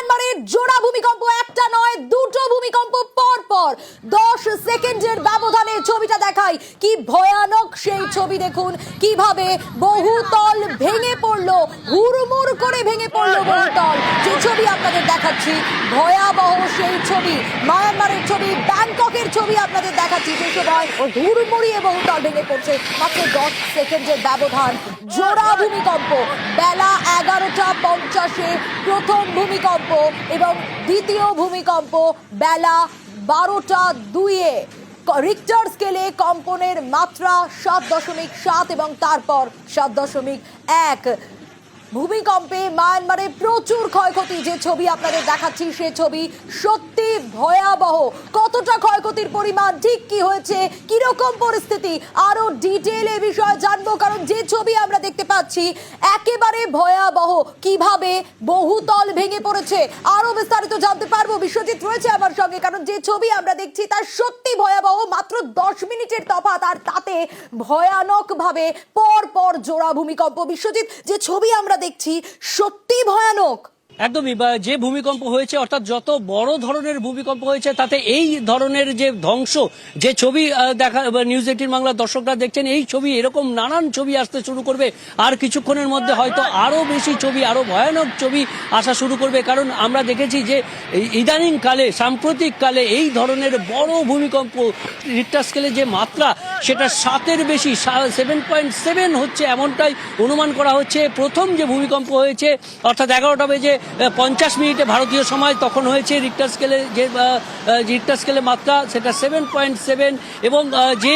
মায়ানমারের জোড়া ভূমিকম্প, একটা নয় দুটো ভূমিকম্প পর পর 10 সেকেন্ডের ব্যবধানে ছবিটা দেখায়। কি ভয়ানক সেই ছবি দেখুন, কিভাবে বহুতল ভেঙে পড়লো, হুড়মুড় করে ভেঙে পড়লো বহুতল। যে ছবি আপনাদের দেখাচ্ছি ভয়াবহ সেই ছবি, মায়ানমারের ছবি, ব্যাংককের ছবি আপনাদের দেখাচ্ছি। যে সময় হুড়মুড়িয়ে বহুতল ভেঙে পড়ছে, মাত্র 10 সেকেন্ডের ব্যবধান। জোড়া ভূমিকম্প, বেলা 11:50 প্রথম ভূমিকম্প এবং দ্বিতীয় ভূমিকম্প বেলা 12:02। রিক্টার স্কেলে কম্পনের মাত্রা 7.7 এবং তারপর 7.1। ভূমিকম্পে মায়ানমারে প্রচুর ক্ষয়ক্ষতি। যে ছবি আপনাদের দেখাচ্ছি সে ছবি সত্যি ভয়াবহ। কতটা ক্ষয়ক্ষতির পরিমাণ, ঠিক কি হয়েছে, কিরকম পরিস্থিতি, আরো ডিটেইল এ বিষয়ে জানবো। কারণ যে ছবি আমরা দেখতে পাচ্ছি একেবারে ভয়াবহ, কিভাবে বহুতল ভেঙে পড়েছে। আরো বিস্তারিত জানতে পারবো, বিশ্বজিৎ রয়েছে আমার সঙ্গে। কারণ যে ছবি আমরা দেখছি তার সত্যি ভয়াবহ, মাত্র 10 মিনিটের তফাৎ, আর তাতে ভয়ানক ভাবে পর পর জোড়া ভূমিকম্প। বিশ্বজিৎ, যে ছবি আমরা দেখছি সত্যি ভয়ানক। একদমই, যে ভূমিকম্প হয়েছে অর্থাৎ যত বড় ধরনের ভূমিকম্প হয়েছে তাতে এই ধরনের যে ধ্বংস, যে ছবি দেখা নিউজ 18 বাংলার দর্শকরা দেখছেন, এই ছবি এরকম নানান ছবি আসতে শুরু করবে। আর কিছুক্ষণের মধ্যে হয়তো আরো বেশি ছবি, আরো ভয়ানক ছবি আসা শুরু করবে। কারণ আমরা দেখেছি যে ইদানিং কালে, সাম্প্রতিক কালে এই ধরনের বড় ভূমিকম্প রিক্টার স্কেলে যে মাত্রা সেটা 7-এর বেশি, 7.7 হচ্ছে এমনটাই অনুমান করা হচ্ছে। প্রথম যে ভূমিকম্প হয়েছে অর্থাৎ 11:50 ভারতীয় সময় তখন হয়েছে রিক্টার স্কেলে মাত্রা সেটা 7.7। এবং যে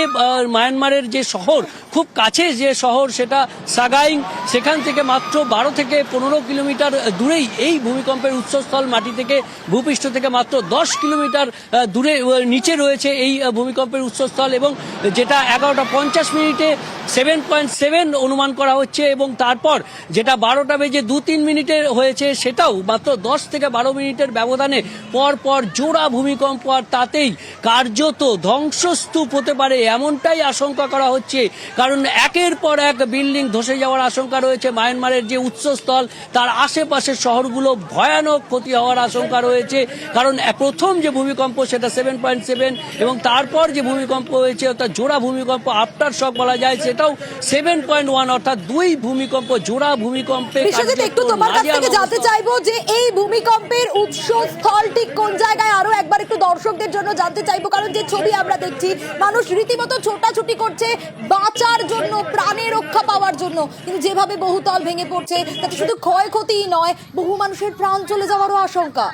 মায়ানমারের যে শহর, খুব কাছে যে শহর সেটা সাগাইং, সেখান থেকে মাত্র 12 থেকে 15 কিলোমিটার দূরেই এই ভূমিকম্পের উৎসস্থল। মাটি থেকে, ভূপৃষ্ঠ থেকে মাত্র 10 কিলোমিটার দূরে নিচে রয়েছে এই ভূমিকম্পের উৎসস্থল। এবং যেটা 11:50 7.7 অনুমান করা হচ্ছে। এবং তারপর যেটা 12:02 হয়েছে সেটাও মাত্র 10 থেকে 12 মিনিটের ব্যবধানে পর পর জোড়া ভূমিকম্প। আর তাতেই কার্যত ধ্বংসস্তূপ হতে পারে এমনটাই আশঙ্কা করা হচ্ছে। কারণ একের পর এক বিল্ডিং ধসে যাওয়ার আশঙ্কা রয়েছে। মায়ানমারের যে উৎসস্থল তার আশেপাশের শহরগুলো ভয়ানক ক্ষতি হওয়ার আশঙ্কা রয়েছে। কারণ প্রথম যে ভূমিকম্প সেটা 7.7 এবং তারপর যে ভূমিকম্প হয়েছে অর্থাৎ জোড়া ভূমিকম্প, আফটার শক বলা যায়, সেটাও 7.1, অর্থাৎ দুই ভূমিকম্প, জোড়া ভূমিকম্পে। একটু তোমার কাছ থেকে জানতে চাইবো যে এই ভূমিকম্পের উৎসস্থল ঠিক কোন জায়গায়, আরো একবার একটু দর্শকদের জন্য জানতে চাইবো। কারণ যে ছবি আমরা দেখছি মানুষ রীতিমতো ছোটাছুটি করছে বাঁচার জন্য, প্রাণে রক্ষা পাওয়ার জন্য, কিন্তু যেভাবে বহুতল ভেঙে পড়ছে তাতে শুধু ক্ষয়ক্ষতিই নয়, বহু মানুষের প্রাণ চলে যাওয়ারও আশঙ্কা।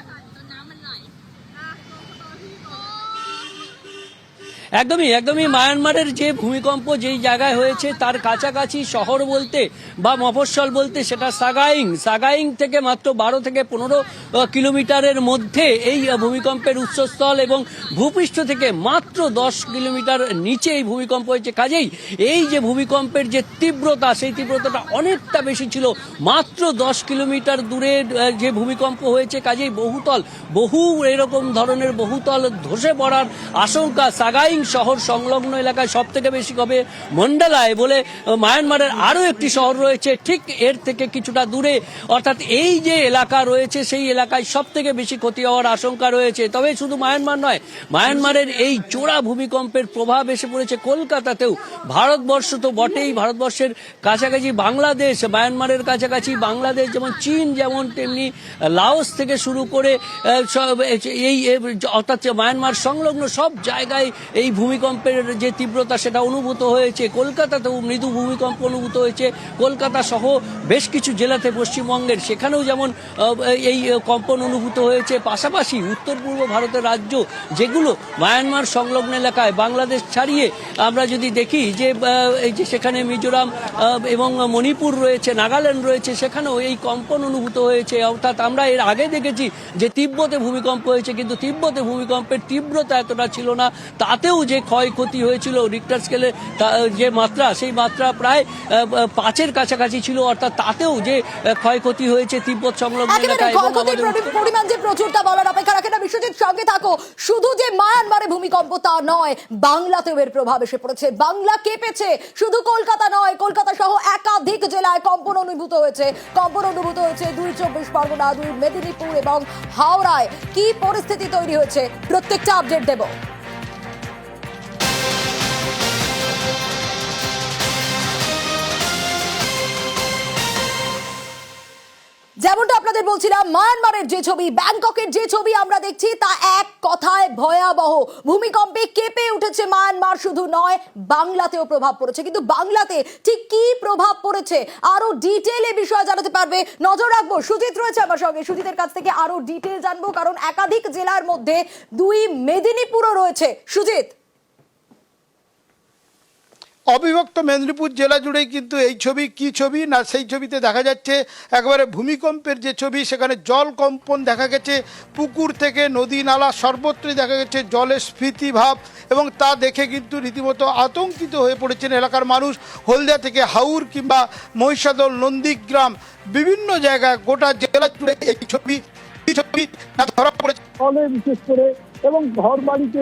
একদমই মায়ানমারের যে ভূমিকম্প যেই জায়গায় হয়েছে তার কাছাকাছি শহর বলতে বা মফস্বল বলতে সেটা সাগাইং থেকে মাত্র 12 থেকে 15 কিলোমিটারের মধ্যে এই ভূমিকম্পের উৎসস্থল। এবং ভূপৃষ্ঠ থেকে মাত্র 10 কিলোমিটার নিচে এই ভূমিকম্প হয়েছে। কাজেই এই যে ভূমিকম্পের যে তীব্রতা, সেই তীব্রতাটা অনেকটা বেশি ছিল। মাত্র 10 কিলোমিটার দূরে যে ভূমিকম্প হয়েছে, কাজেই বহু এরকম ধরনের বহুতল ধসে পড়ার আশঙ্কা। সাগাইং শহর সংলগ্ন এলাকায় সব থেকে বেশি হবে মন্ডালায় বলে মায়ানমারের আরো একটি শহর রয়েছে ঠিক এর থেকে কিছুটা দূরে। অর্থাৎ এই যে এলাকা রয়েছে সেই এলাকায় সব থেকে বেশি ক্ষতি হওয়ার আশঙ্কা রয়েছে। তবে শুধু মায়ানমার নয়, মায়ানমারের এই জোড়া ভূমিকম্পের প্রভাব এসে পড়েছে কলকাতাতেও। ভারতবর্ষ তো বটেই, ভারতবর্ষের কাছাকাছি বাংলাদেশ, মায়ানমারের কাছাকাছি বাংলাদেশ, যেমন চীন, যেমন তেমনি লাওস থেকে শুরু করে এই অর্থাৎ মায়ানমার সংলগ্ন সব জায়গায় এই ভূমিকম্পের যে তীব্রতা সেটা অনুভূত হয়েছে। কলকাতাতেও মৃদু ভূমিকম্প অনুভূত হয়েছে। কলকাতা সহ বেশ কিছু জেলাতে পশ্চিমবঙ্গের, সেখানেও যেমন এই কম্পন অনুভূত হয়েছে। পাশাপাশি উত্তর পূর্ব ভারতের রাজ্য যেগুলো মায়ানমার সংলগ্ন এলাকায়, বাংলাদেশ ছাড়িয়ে আমরা যদি দেখি যে সেখানে মিজোরাম এবং মণিপুর রয়েছে, নাগাল্যান্ড রয়েছে, সেখানেও এই কম্পন অনুভূত হয়েছে। অর্থাৎ আমরা এর আগে দেখেছি যে তিব্বতে ভূমিকম্প হয়েছে, কিন্তু তিব্বতে ভূমিকম্পের তীব্রতা এতটা ছিল না। তাতেও তাতেও যে ক্ষয়ক্ষতি হয়েছিল রিক্টার স্কেলে যে মাত্রা, সেই মাত্রা প্রায় 5-এর কাছাকাছি ছিল, অর্থাৎ তাতেও যে ক্ষয়ক্ষতি হয়েছে তিব্বত সংলগ্ন এলাকায় এবং আমাদের পরিমাণ যে প্রচুর তা বলার অপেক্ষা রাখে না। বিশ্বজিৎ, সঙ্গে থাকো। শুধু যে মায়ানমারে ভূমিকম্প তা নয়, বাংলাতেও এর প্রভাব এসে পড়েছে। বাংলা কেঁপেছে। শুধু কলকাতা নয়, কলকাতা সহ একাধিক জেলায় কম্পন অনুভূত হয়েছে। 2 চব্বিশ পরগনা, 2 মেদিনীপুর এবং হাওড়ায় কি পরিস্থিতি তৈরি হয়েছে প্রত্যেকটা আপডেট দেব। যেমনটা আপনাদের বলছিলাম, মায়ানমারের যে ছবি, ব্যাংককের যে ছবি আমরা দেখছি তা এক কথায় ভয়াবহ। ভূমিকম্পে কেঁপে উঠেছে মায়ানমার, শুধু নয় বাংলাতেও প্রভাব পড়েছে। কিন্তু বাংলাতে ঠিক কি প্রভাব পড়েছে আরো ডিটেইলে বিষয় জানাতে পারবে, নজর রাখবো। সুজিত রয়েছে আমার সঙ্গে, সুজিতের কাছ থেকে আরো ডিটেইল জানবো, কারণ একাধিক জেলার মধ্যে 2 মেদিনীপুরও রয়েছে। সুজিত, অবিভক্ত মেদিনীপুর জেলা জুড়েই কিন্তু এই ছবি, কি ছবি না, সেই ছবিতে দেখা যাচ্ছে একেবারে ভূমিকম্পের যে ছবি, সেখানে জল কম্পন দেখা গেছে। পুকুর থেকে নদী নালা সর্বত্রই দেখা গেছে জলের স্ফীতি ভাব, এবং তা দেখে কিন্তু রীতিমতো আতঙ্কিত হয়ে পড়েছেন এলাকার মানুষ। হলদিয়া থেকে হাউর কিংবা মহিষাদল, নন্দীগ্রাম, বিভিন্ন জায়গায় গোটা জেলা জুড়ে এই ছবি ধরা পড়েছে। বিশেষ করে এবং ঘর বাড়িতে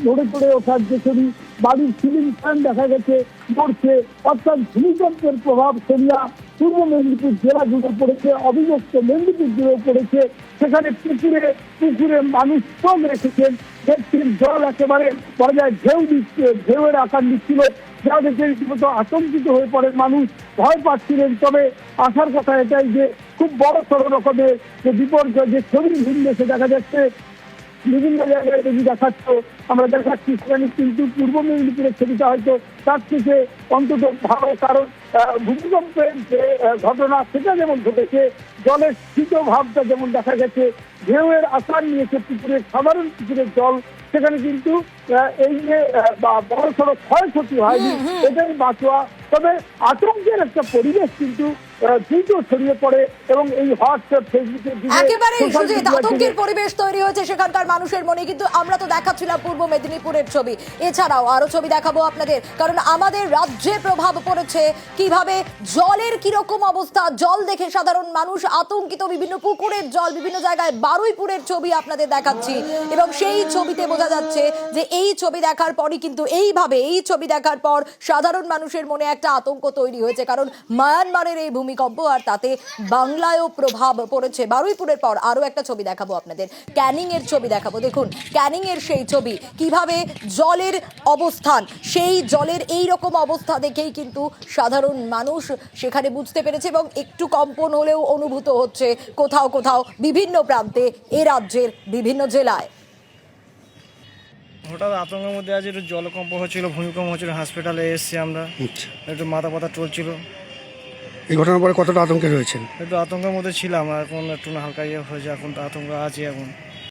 নড়ে চড়ে ওঠার যে ছবি, বাড়ির সিলিং ফ্যান দেখা গেছে পড়ছে, অর্থাৎ ভূমিকম্পের প্রভাব সেরিয়া পূর্ব মেদিনীপুর জেলা জুড়ে পড়েছে, অবিভক্ত মেদিনীপুর জুড়ে পড়েছে। সেখানে পুকুরে মানুষ কম রেখেছেন, দেখছেন জল একেবারে পর্যায়ে ঢেউ দিচ্ছে, ঢেউয়ের আকার নিচ্ছিল, যা দেখে রীতিমতো আতঙ্কিত হয়ে পড়ে মানুষ, ভয় পাচ্ছিলেন। তবে আসার কথা এটাই যে খুব বড় সড় রকমের যে বিপর্যয়, যে ছবি ভিন্দেশে দেখা যাচ্ছে বিভিন্ন জায়গায় যদি দেখাচ্ছ, আমরা দেখাচ্ছি সেখানে কিন্তু পূর্ব মেদিনীপুরের ছবিটা হয়তো তার থেকে অন্তত ভালো, কারণ ভূমিকম্পের যে ঘটনা সেটা যেমন ঘটেছে, জলের শীত ভাবটা যেমন দেখা গেছে, ঢেউয়ের আকার নিয়েছে পুকুরের, সাধারণ পুকুরের জল, সেখানে কিন্তু এই যে বড় সড়ো ক্ষয়ক্ষতি হয়নি, এটাই বাঁচোয়া। তবে আতঙ্কের একটা পরিবেশ কিন্তু দ্রুত ছড়িয়ে পড়ে এবং এই হোয়াটসঅ্যাপ, ফেসবুকের একেবারে সুজিত আতঙ্কের পরিবেশ তৈরি হয়েছে সেখানকার মানুষের মনে। কিন্তু আমরা তো দেখাচ্ছিলাম পূর্ব মেদিনীপুরের ছবি, এছাড়াও আরো ছবি দেখাবো আপনাদের, কারণ আমাদের রাজ্যে প্রভাব পড়েছে কিভাবে, জলের কিরকম অবস্থা, জল দেখে সাধারণ মানুষ আতঙ্কিত। বিভিন্ন পুকুরের জল, বিভিন্ন জায়গায় বারুইপুরের ছবি আপনাদের দেখাচ্ছি, এবং সেই ছবিতে বোঝা যাচ্ছে যে এই ছবি দেখার পরই কিন্তু এইভাবে, এই ছবি দেখার পর সাধারণ মানুষের মনে একটা আতঙ্ক তৈরি হয়েছে, কারণ মায়ানমারের এই ভূমিকম্প আর তাতে বাংলায়ও প্রভাব পড়েছে। বারুইপুরের পর আরো একটা ছবি দেখাবো আপনাদের, ক্যানিং এর ছবি দেখাবো। দেখুন ক্যানিং এর সেই ছবি, কিভাবে জলের অবস্থান, সেই জলের এই রকম অবস্থা দেখেই কিন্তু সাধারণ মানুষ সেখানে বুঝতে পেরেছে, এবং একটু কম্পন হলেও অনুভূত হচ্ছে কোথাও কোথাও বিভিন্ন প্রান্তে এ রাজ্যের বিভিন্ন জেলায়। হঠাৎ আতঙ্কের মধ্যে আছে, একটু জলকম্প হচ্ছিল, ভূমিকম্প হচ্ছিল, হসপিটালে এসেছি আমরা, একটু মাথা ব্যথা চলছিল। এই ঘটনার পরে কতটা আতঙ্কে রয়েছেন? একটু আতঙ্কের মধ্যে ছিলাম, এখন একটু হালকা ইয়ে হয়েছে, এখন তো আতঙ্ক আছে এখন।